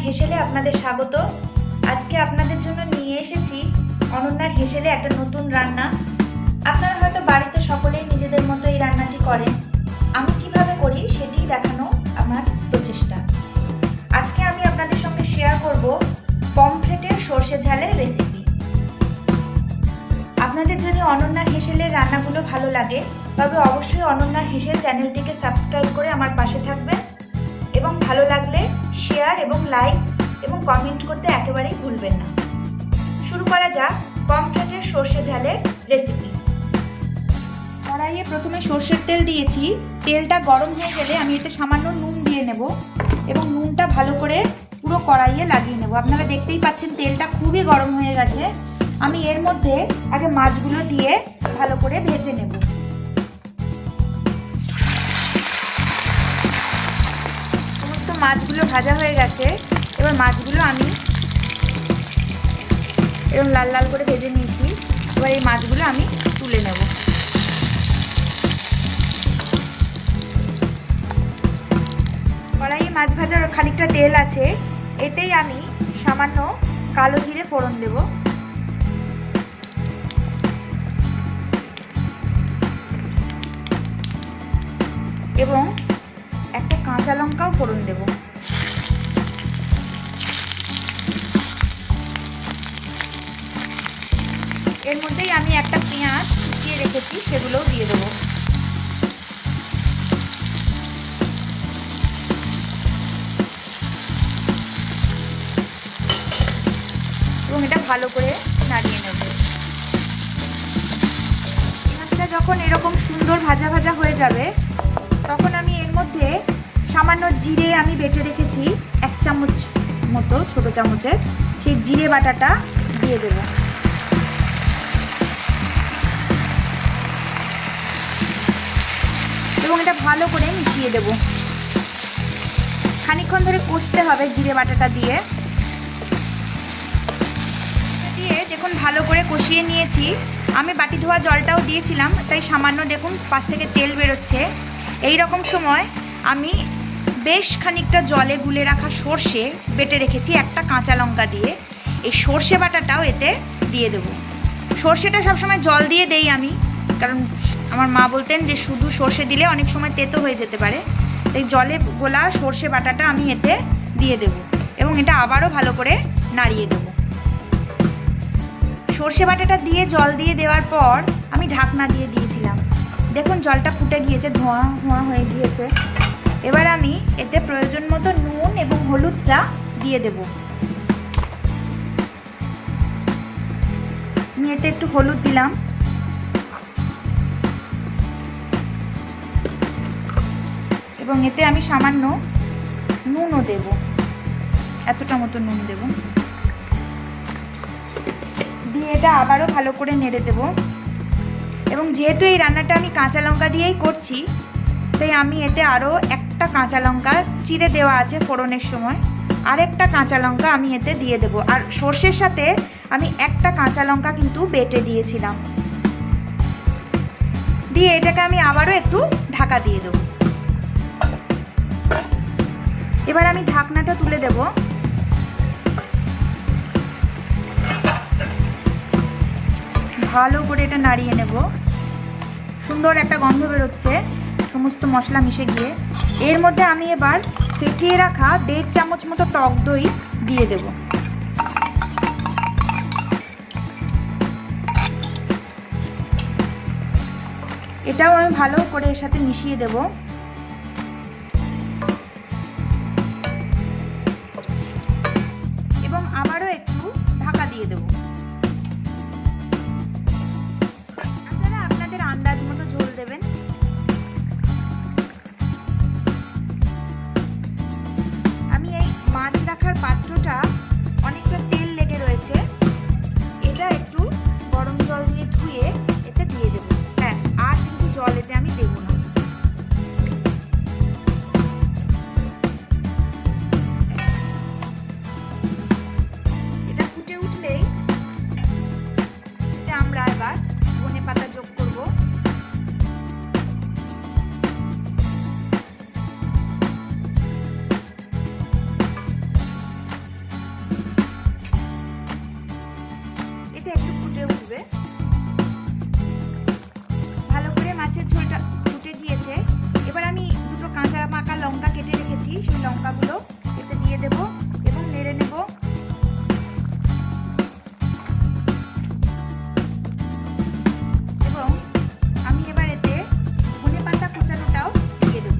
হেসেলে আপনাদের স্বাগত। আজকে আপনাদের জন্য নিয়ে এসেছি অনন্যার হেসেলে একটা নতুন রান্না। আপনারা হয়তো বাড়িতে সকলেই নিজেদের মতো এই রান্নাটি করেন। আমি কিভাবে করি সেটি দেখানো আমার প্রচেষ্টা। আজকে আমি আপনাদের সঙ্গে শেয়ার করব পমফ্রেটের সর্ষে ঝালের রেসিপি। আপনাদের যদি অনন্যার হেসেলের রান্নাগুলো ভালো লাগে তবে অবশ্যই অনন্যার হেসেল চ্যানেলটিকে সাবস্ক্রাইব করে আমার পাশে থাকবেন এবং ভালো লাগলে শেয়ার এবং লাইক এবং কমেন্ট করতে একেবারেই ভুলবেন না। শুরু করা যাক পমফ্রেটের সর্ষে ঝালের রেসিপি। কড়াইয়ে প্রথমে সর্ষের তেল দিয়েছি। তেলটা গরম হয়ে গেলে আমি এতে সামান্য নুন দিয়ে নেব এবং নুনটা ভালো করে পুরো কড়াইয়ে লাগিয়ে নেব। আপনারা দেখতেই পাচ্ছেন তেলটা খুবই গরম হয়ে গেছে। আমি এর মধ্যে আগে মাছগুলো দিয়ে ভালো করে ভেজে নেব। সমস্ত মাছগুলো ভাজা হয়ে গেছে। এবার মাছগুলো আমি এরকম লাল লাল করে ভেজে নিয়েছি। এবার এই মাছগুলো আমি তুলে নেব। কড়াইয়ে মাছ ভাজার খানিকটা তেল আছে, এতেই আমি সামান্য কালো জিরে ফোড়ন দেব। এবং একটা কাঁচা লঙ্কাও ফোড়ন দেব। এর মধ্যেই আমি একটা পেঁয়াজ কুচিয়ে রেখেছি, সেগুলোও দিয়ে দেবো। এবং এটা ভালো করে নাড়িয়ে নেব। পেঁয়াজটা যখন এরকম সুন্দর ভাজা ভাজা হয়ে যাবে তখন আমি এর মধ্যে সামান্য জিরে আমি বেটে রেখেছি 1 চামচ মতো, ছোট চামচের, সেই জিরে বাটাটা দিয়ে দেব। এবং এটা ভালো করে মিশিয়ে দেব। খানিকক্ষণ ধরে কষতে হবে জিরে বাটাটা দিয়ে। দেখুন ভালো করে কষিয়ে নিয়েছি। আমি বাটি ধোয়া জলটাও দিয়েছিলাম, তাই সামান্য দেখুন পাশ থেকে তেল বেরোচ্ছে। এই রকম সময় আমি বেশ খানিকটা জলে গুলে রাখা সর্ষে বেটে রেখেছি একটা কাঁচা লঙ্কা দিয়ে। এই সর্ষে বাটাটাও এতে দিয়ে দেবো। সর্ষেটা সবসময় জল দিয়ে দেই আমি, কারণ আমার মা বলতেন যে শুধু সর্ষে দিলে অনেক সময় তেতো হয়ে যেতে পারে। তাই জলে গোলা সর্ষে বাটাটা আমি এতে দিয়ে দেব এবং এটা আবারও ভালো করে নাড়িয়ে দেবো। সর্ষে বাটাটা দিয়ে জল দিয়ে দেওয়ার পর আমি ঢাকনা দিয়ে দিয়েছিলাম। দেখুন জলটা ফুটে গিয়েছে, ধোঁয়া ধোঁয়া হয়ে গিয়েছে। এবার আমি এতে প্রয়োজন মতো নুন এবং হলুদটা দিয়ে দেব। আমি এতে একটু হলুদ দিলাম এবং এতে আমি সামান্য নুনও দেব, এতটা মতো নুন দেব। দিয়ে এটা আবারও ভালো করে নেড়ে দেব। এবং যেহেতু এই রান্নাটা আমি কাঁচা লঙ্কা দিয়েই করছি, তাই আমি এতে আরও একটা কাঁচা লঙ্কা চিড়ে দেওয়া আছে ফোড়নের সময়, আরেকটা কাঁচা লঙ্কা আমি এতে দিয়ে দেব। আর সর্ষের সাথে আমি একটা কাঁচা লঙ্কা কিন্তু বেটে দিয়েছিলাম। দিয়ে এটাকে আমি আবারও একটু ঢাকা দিয়ে দেব। এবার আমি ঢাকনাটা তুলে দেব। ভালো করে এটা নাড়িয়ে নেব। সুন্দর একটা গন্ধ বেরোচ্ছে সমস্ত মশলা মিশে গিয়ে। এর মধ্যে আমি এবার ফেটিয়ে রাখা 1.5 চামচ মতো টক দই দিয়ে দেব। এটাও আমি ভালো করে এর সাথে মিশিয়ে দেব। এবং আবারও একটু ঢাকা দিয়ে দেব। আন্দাজ মতো ঝোল দেবেন। আমি এই মাছ রাখার পাত্রটা অনেকটা তেল লেগে রয়েছে, এটা একটু গরম জল দিয়ে ধুয়ে এতে দিয়ে দেবো। ব্যাস, আর কিন্তু জল এতে আমি দেবো না। এটা একটু ফুটে উঠবে। ভালো করে মাছের ঝোলটা ফুটে গিয়েছে। এবার আমি দুটো কাঁচা পাকা লঙ্কা কেটে রেখেছি, সেই লঙ্কাগুলো এতে দিয়ে দেব এবং নেড়ে নেব। এবং আমি এবার এতে ধনেপাতা কুচানোটাও দিয়ে দেব।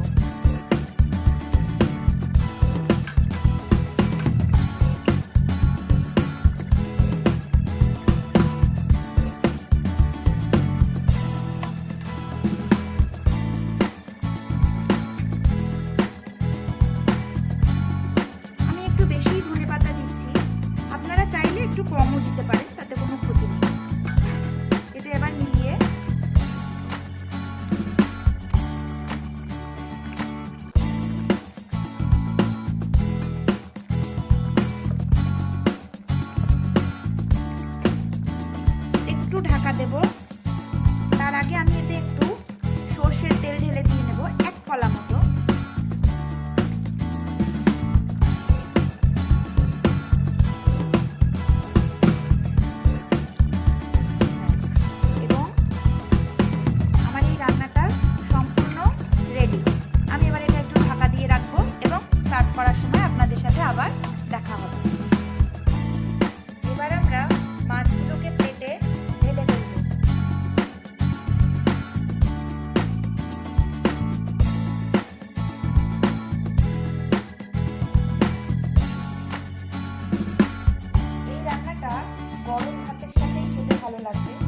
একটু কমও দিতে পারেন, তাতে কোনো ক্ষতি নেই। এটা এবার মিলিয়ে একটু ঢাকা দেব। তার আগে আমি এতে একটু সর্ষের তেল ঢেলে দিয়ে নেব, 1 কলা মতো। করার সময় আপনাদের সাথে আবার দেখা হবে। এবার আমরা মাছগুলোকে প্লেটে ঢেলে ফেলব। এই রান্নাটা গরম ভাতের সাথে খেতে ভালো লাগবে।